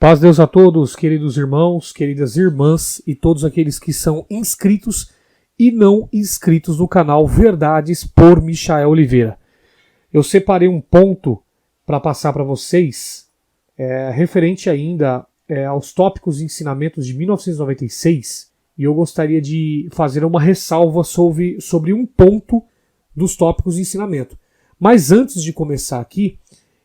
Paz de Deus a todos, queridos irmãos, queridas irmãs e todos aqueles que são inscritos e não inscritos no canal Verdades por Michael Oliveira. Eu separei um ponto para passar para vocês, referente ainda aos tópicos e ensinamentos de 1996, e eu gostaria de fazer uma ressalva sobre um ponto dos tópicos de ensinamento. Mas antes de começar aqui,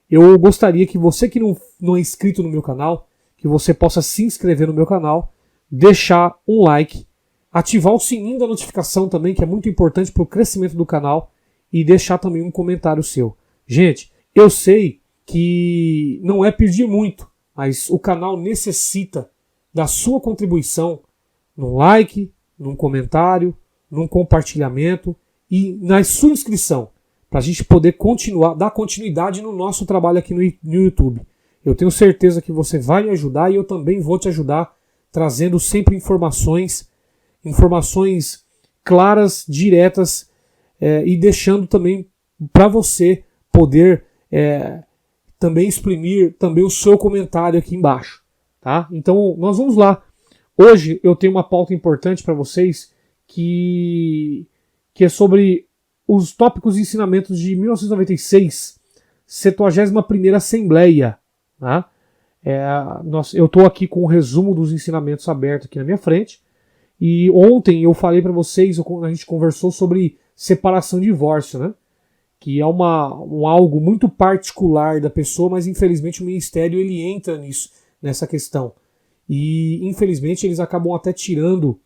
eu gostaria que você que não é inscrito no meu canal, que você possa se inscrever no meu canal, deixar um like, ativar o sininho da notificação também, que é muito importante para o crescimento do canal, e deixar também um comentário seu. Gente, eu sei que não é pedir muito, mas o canal necessita da sua contribuição num like, num comentário, num compartilhamento e na sua inscrição, para a gente poder dar continuidade no nosso trabalho aqui no YouTube. Eu tenho certeza que você vai me ajudar e eu também vou te ajudar, trazendo sempre informações claras, diretas, e deixando também para você poder também exprimir também o seu comentário aqui embaixo. Tá? Então nós vamos lá. Hoje eu tenho uma pauta importante para vocês que é sobre os tópicos e ensinamentos de 1996, 71ª Assembleia. Tá? Eu estou aqui com o resumo dos ensinamentos aberto aqui na minha frente. E ontem eu falei para vocês, a gente conversou sobre separação e divórcio, né? Que é algo muito particular da pessoa, mas infelizmente o ministério ele entra nessa questão. E infelizmente eles acabam até tirando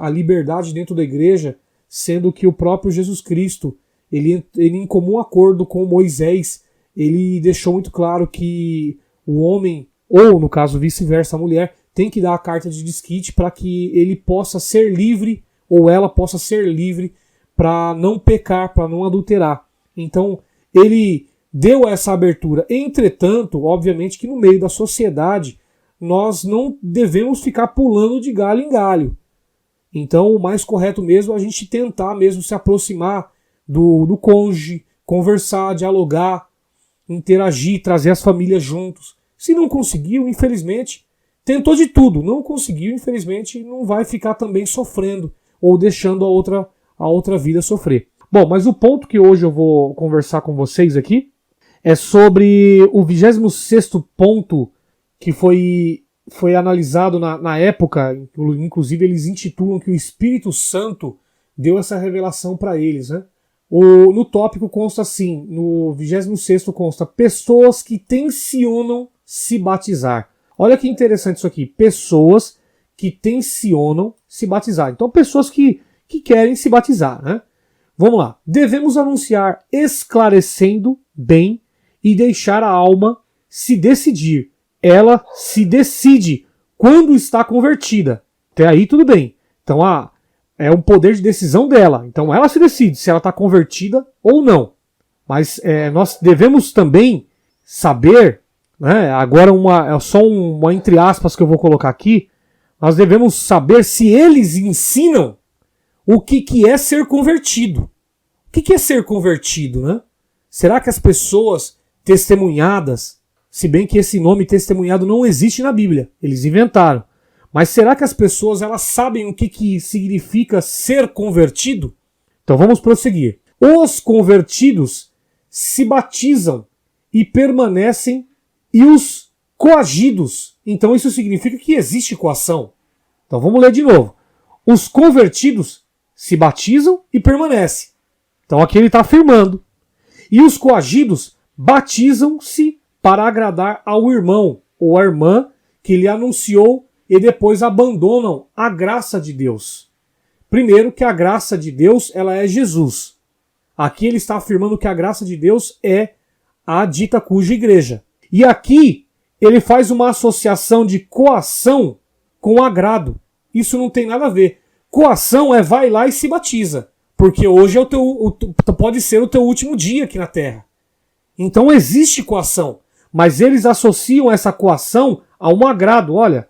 a liberdade dentro da igreja, sendo que o próprio Jesus Cristo, ele em comum acordo com Moisés, ele deixou muito claro que o homem, ou no caso vice-versa a mulher, tem que dar a carta de desquite para que ele possa ser livre, ou ela possa ser livre, para não pecar, para não adulterar. Então, ele deu essa abertura. Entretanto, obviamente que no meio da sociedade, nós não devemos ficar pulando de galho em galho. Então, o mais correto mesmo é a gente tentar mesmo se aproximar do cônjuge, conversar, dialogar, interagir, trazer as famílias juntos. Se não conseguiu, infelizmente, tentou de tudo. Não conseguiu, infelizmente, não vai ficar também sofrendo ou deixando a outra vida sofrer. Bom, mas o ponto que hoje eu vou conversar com vocês aqui é sobre o 26º ponto que foi analisado na época. Inclusive eles intitulam que o Espírito Santo deu essa revelação para eles, né? No tópico consta assim, no 26º consta pessoas que tensionam se batizar. Olha que interessante isso aqui, pessoas que tensionam se batizar. Então pessoas que querem se batizar, né? Vamos lá. Devemos anunciar esclarecendo bem e deixar a alma se decidir. Ela se decide quando está convertida. Até aí tudo bem. Então é um poder de decisão dela. Então ela se decide se ela está convertida ou não. Mas nós devemos também saber, né, agora é só uma entre aspas que eu vou colocar aqui, nós devemos saber se eles ensinam o que é ser convertido. O que é ser convertido, né? Será que as pessoas testemunhadas, se bem que esse nome testemunhado não existe na Bíblia, eles inventaram, mas será que as pessoas elas sabem o que significa ser convertido? Então vamos prosseguir. Os convertidos se batizam e permanecem, e os coagidos, então isso significa que existe coação. Então vamos ler de novo. Os convertidos se batizam e permanecem. Então aqui ele está afirmando. E os coagidos batizam-se para agradar ao irmão ou à irmã que lhe anunciou e depois abandonam a graça de Deus. Primeiro que a graça de Deus ela é Jesus. Aqui ele está afirmando que a graça de Deus é a dita cuja igreja. E aqui ele faz uma associação de coação com agrado. Isso não tem nada a ver. Coação é vai lá e se batiza. Porque hoje pode ser o teu último dia aqui na Terra. Então existe coação. Mas eles associam essa coação a um agrado. Olha,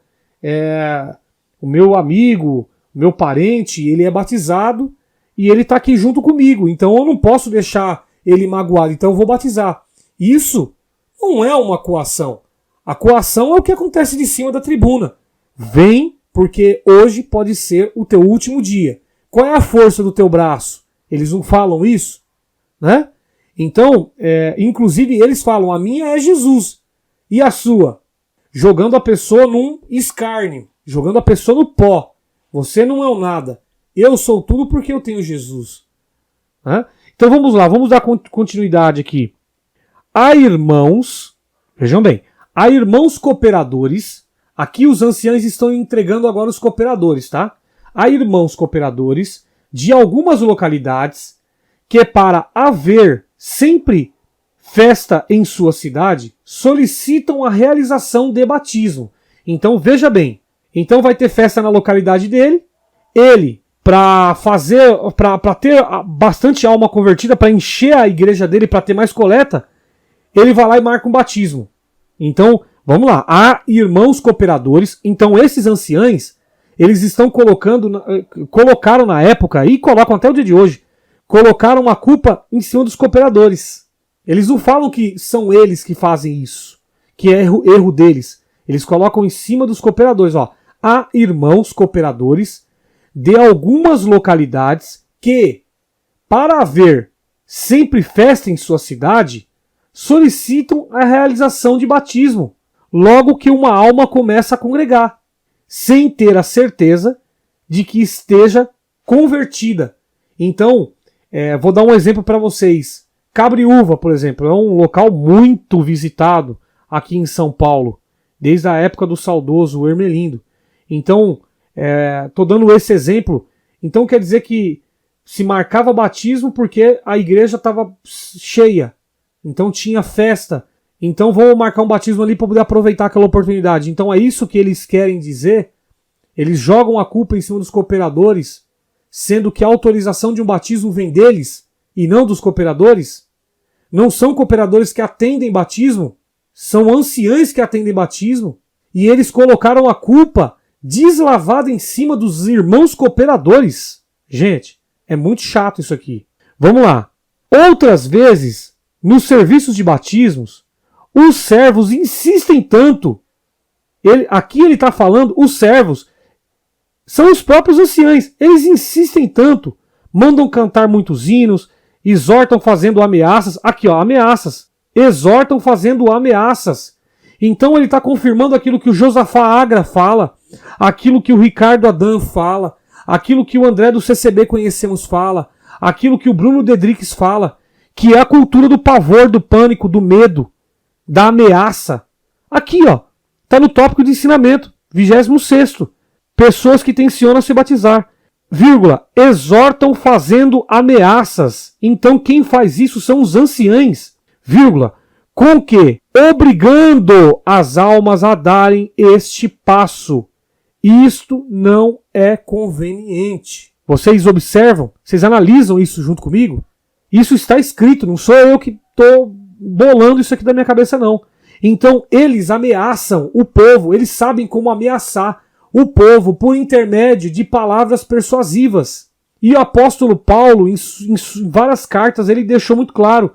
o meu amigo, meu parente, ele é batizado e ele está aqui junto comigo. Então eu não posso deixar ele magoado. Então eu vou batizar. Isso não é uma coação. A coação é o que acontece de cima da tribuna. Vem, porque hoje pode ser o teu último dia. Qual é a força do teu braço? Eles não falam isso, né? Então, inclusive eles falam, a minha é Jesus. E a sua? Jogando a pessoa num escárnio, jogando a pessoa no pó. Você não é o nada. Eu sou tudo porque eu tenho Jesus. Né? Então vamos lá, vamos dar continuidade aqui. Há irmãos, vejam bem, há irmãos cooperadores. Aqui os anciãos estão entregando agora os cooperadores, tá? Há irmãos cooperadores de algumas localidades que, para haver sempre festa em sua cidade, solicitam a realização de batismo. Então veja bem, então vai ter festa na localidade dele, ele, para ter bastante alma convertida, para encher a igreja dele, para ter mais coleta, ele vai lá e marca um batismo. Então, vamos lá, há irmãos cooperadores, então esses anciães, eles estão colocaram na época, e colocam até o dia de hoje, colocaram uma culpa em cima dos cooperadores. Eles não falam que são eles que fazem isso, que é erro deles. Eles colocam em cima dos cooperadores. Ó. Há irmãos cooperadores de algumas localidades que, para haver sempre festa em sua cidade, solicitam a realização de batismo, logo que uma alma começa a congregar, sem ter a certeza de que esteja convertida. Então, vou dar um exemplo para vocês. Cabriúva, por exemplo, é um local muito visitado aqui em São Paulo, desde a época do saudoso Hermelindo. Então, estou dando esse exemplo. Então quer dizer que se marcava batismo porque a igreja estava cheia. Então tinha festa. Então vou marcar um batismo ali para poder aproveitar aquela oportunidade. Então é isso que eles querem dizer. Eles jogam a culpa em cima dos cooperadores, sendo que a autorização de um batismo vem deles e não dos cooperadores. Não são cooperadores que atendem batismo, são anciães que atendem batismo. E eles colocaram a culpa deslavada em cima dos irmãos cooperadores. Gente, é muito chato isso aqui. Vamos lá. Outras vezes, nos serviços de batismos, os servos insistem tanto. Aqui ele está falando, os servos são os próprios anciães. Eles insistem tanto, mandam cantar muitos hinos, exortam fazendo ameaças. Aqui, ó, ameaças. Exortam fazendo ameaças. Então ele está confirmando aquilo que o Josafá Agra fala, aquilo que o Ricardo Adam fala, aquilo que o André do CCB Conhecemos fala, aquilo que o Bruno Dedrix fala, que é a cultura do pavor, do pânico, do medo, da ameaça. Aqui, ó, está no tópico de ensinamento, 26º. Pessoas que tensionam se batizar. Vírgula, exortam fazendo ameaças. Então quem faz isso são os anciães. Vírgula, com que? Obrigando as almas a darem este passo. Isto não é conveniente. Vocês observam? Vocês analisam isso junto comigo? Isso está escrito, não sou eu que estou bolando isso aqui da minha cabeça, não. Então eles ameaçam o povo, eles sabem como ameaçar o povo por intermédio de palavras persuasivas. E o apóstolo Paulo, em várias cartas, ele deixou muito claro: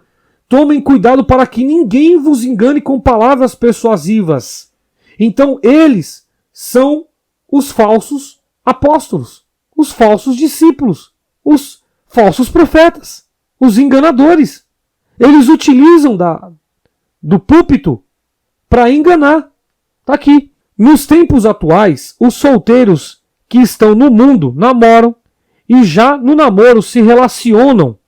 tomem cuidado para que ninguém vos engane com palavras persuasivas. Então eles são os falsos apóstolos, os falsos discípulos, os falsos profetas, os enganadores. Eles utilizam do púlpito para enganar. Está aqui. Nos tempos atuais, os solteiros que estão no mundo namoram e já no namoro se relacionam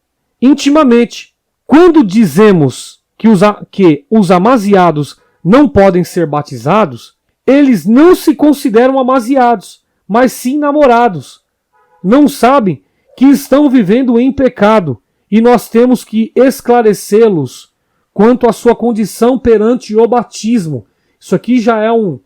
intimamente. Quando dizemos que os amaziados não podem ser batizados, eles não se consideram amaziados, mas sim namorados. Não sabem que estão vivendo em pecado e nós temos que esclarecê-los quanto à sua condição perante o batismo. Isso aqui já é um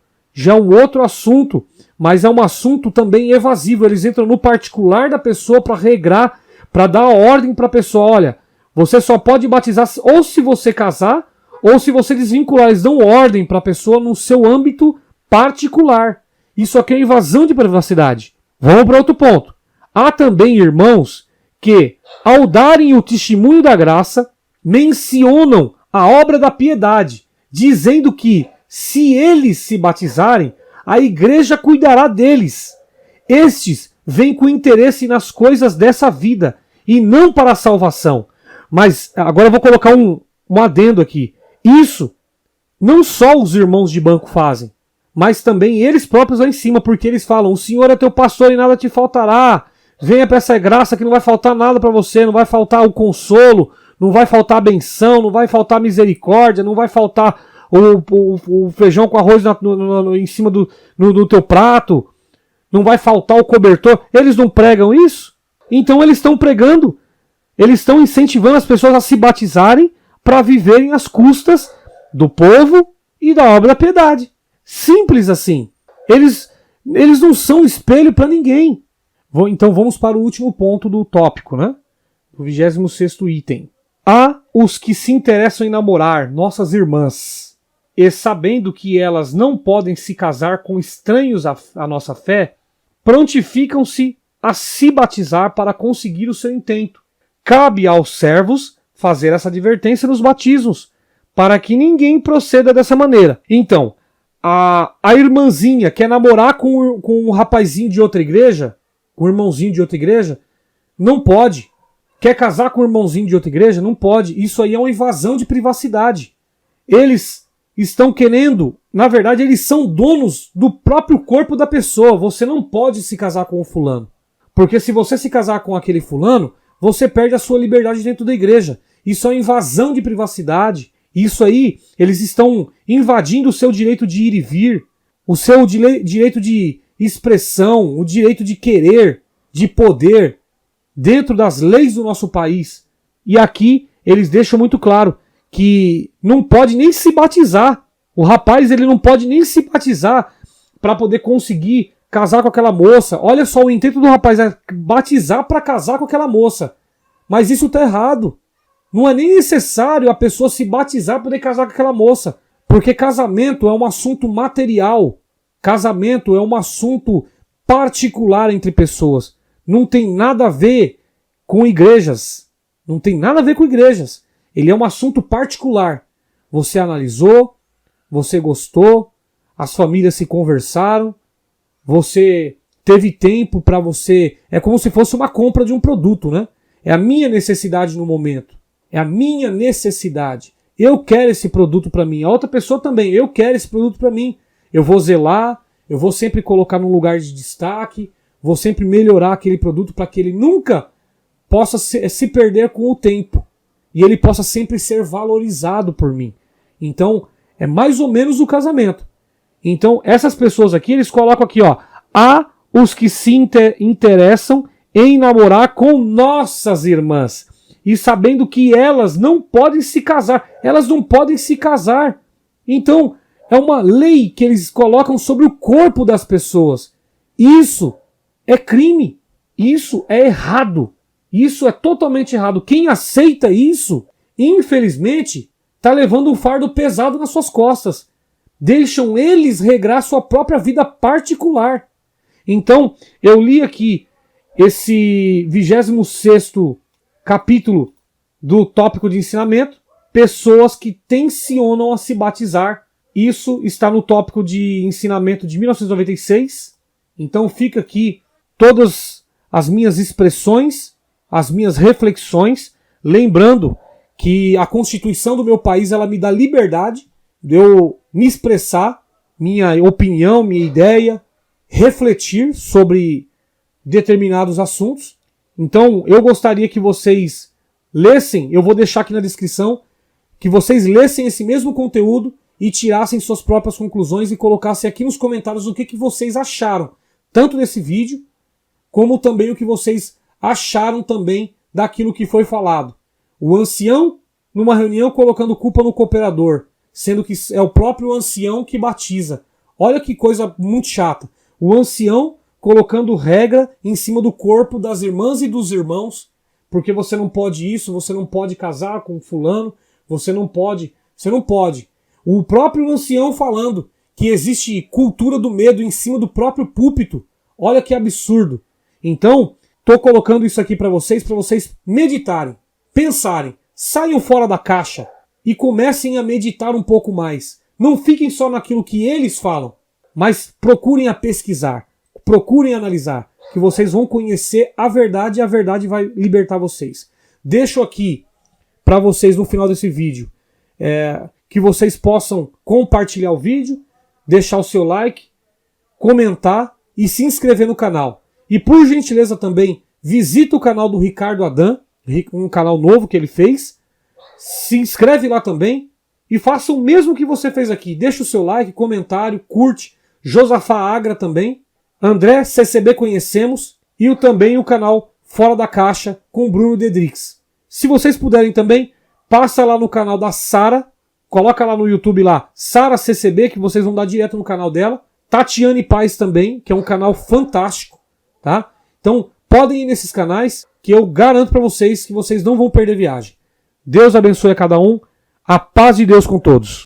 outro assunto, mas é um assunto também evasivo. Eles entram no particular da pessoa para regrar, para dar ordem para a pessoa. Olha, você só pode batizar ou se você casar, ou se você desvincular. Eles dão ordem para a pessoa no seu âmbito particular. Isso aqui é invasão de privacidade. Vamos para outro ponto. Há também irmãos que, ao darem o testemunho da graça, mencionam a obra da piedade, dizendo que Se eles se batizarem, a igreja cuidará deles. Estes vêm com interesse nas coisas dessa vida e não para a salvação. Mas agora eu vou colocar um adendo aqui. Isso não só os irmãos de banco fazem, mas também eles próprios lá em cima, porque eles falam: o Senhor é teu pastor e nada te faltará. Venha para essa graça que não vai faltar nada para você, não vai faltar o consolo, não vai faltar a benção, não vai faltar a misericórdia, não vai faltar o feijão com arroz em cima do teu prato, não vai faltar o cobertor. Eles não pregam isso? Então eles estão pregando, eles estão incentivando as pessoas a se batizarem para viverem às custas do povo e da obra da piedade. Simples assim. Eles não são espelho para ninguém. Então vamos para o último ponto do tópico, né? O 26º item. Há os que se interessam em namorar nossas irmãs, e sabendo que elas não podem se casar com estranhos à nossa fé, prontificam-se a se batizar para conseguir o seu intento. Cabe aos servos fazer essa advertência nos batismos, para que ninguém proceda dessa maneira. Então, a irmãzinha quer namorar com um rapazinho de outra igreja, com um irmãozinho de outra igreja, não pode. Quer casar com um irmãozinho de outra igreja? Não pode. Isso aí é uma invasão de privacidade. Eles estão querendo, na verdade, eles são donos do próprio corpo da pessoa. Você não pode se casar com o fulano. Porque se você se casar com aquele fulano, você perde a sua liberdade dentro da igreja. Isso é uma invasão de privacidade. Isso aí, eles estão invadindo o seu direito de ir e vir, o seu direito de expressão, o direito de querer, de poder, dentro das leis do nosso país. E aqui eles deixam muito claro que não pode nem se batizar. O rapaz, ele não pode nem se batizar para poder conseguir casar com aquela moça. Olha só, o intento do rapaz é batizar para casar com aquela moça. Mas isso está errado. Não é nem necessário a pessoa se batizar para poder casar com aquela moça. Porque casamento é um assunto material. Casamento é um assunto particular entre pessoas. Não tem nada a ver com igrejas. Não tem nada a ver com igrejas. Ele é um assunto particular. Você analisou, você gostou, as famílias se conversaram, você teve tempo para você... É como se fosse uma compra de um produto, né? É a minha necessidade no momento. É a minha necessidade. Eu quero esse produto para mim. A outra pessoa também. Eu quero esse produto para mim. Eu vou zelar, eu vou sempre colocar num lugar de destaque, vou sempre melhorar aquele produto para que ele nunca possa se perder com o tempo. E ele possa sempre ser valorizado por mim. Então, é mais ou menos o casamento. Então, essas pessoas aqui, eles colocam aqui, ó. Há os que se interessam em namorar com nossas irmãs. E sabendo que elas não podem se casar. Elas não podem se casar. Então, é uma lei que eles colocam sobre o corpo das pessoas. Isso é crime. Isso é errado. Isso é totalmente errado. Quem aceita isso, infelizmente, está levando um fardo pesado nas suas costas. Deixam eles regrar sua própria vida particular. Então, eu li aqui esse 26º capítulo do tópico de ensinamento. Pessoas que tensionam a se batizar. Isso está no tópico de ensinamento de 1996. Então fica aqui todas as minhas expressões, as minhas reflexões, lembrando que a Constituição do meu país ela me dá liberdade de eu me expressar, minha opinião, minha ideia, refletir sobre determinados assuntos. Então eu gostaria que vocês lessem, eu vou deixar aqui na descrição, que vocês lessem esse mesmo conteúdo e tirassem suas próprias conclusões e colocassem aqui nos comentários o que vocês acharam, tanto desse vídeo, como também o que vocês acharam também daquilo que foi falado. O ancião, numa reunião, colocando culpa no cooperador, sendo que é o próprio ancião que batiza. Olha que coisa muito chata. O ancião colocando regra em cima do corpo das irmãs e dos irmãos, porque você não pode isso, você não pode casar com fulano, você não pode. O próprio ancião falando que existe cultura do medo em cima do próprio púlpito. Olha que absurdo. Então, estou colocando isso aqui para vocês meditarem, pensarem, saiam fora da caixa e comecem a meditar um pouco mais. Não fiquem só naquilo que eles falam, mas procurem a pesquisar, procurem analisar, que vocês vão conhecer a verdade e a verdade vai libertar vocês. Deixo aqui para vocês no final desse vídeo que vocês possam compartilhar o vídeo, deixar o seu like, comentar e se inscrever no canal. E por gentileza também, visita o canal do Ricardo Adam, um canal novo que ele fez. Se inscreve lá também e faça o mesmo que você fez aqui. Deixa o seu like, comentário, curte. Josafá Agra também. André CCB Conhecemos. E também o canal Fora da Caixa com o Bruno Dedrix. Se vocês puderem também, passa lá no canal da Sara. Coloca lá no YouTube lá, Sara CCB, que vocês vão dar direto no canal dela. Tatiane Paz também, que é um canal fantástico, tá? Então, podem ir nesses canais, que eu garanto para vocês que vocês não vão perder viagem. Deus abençoe a cada um. A paz de Deus com todos.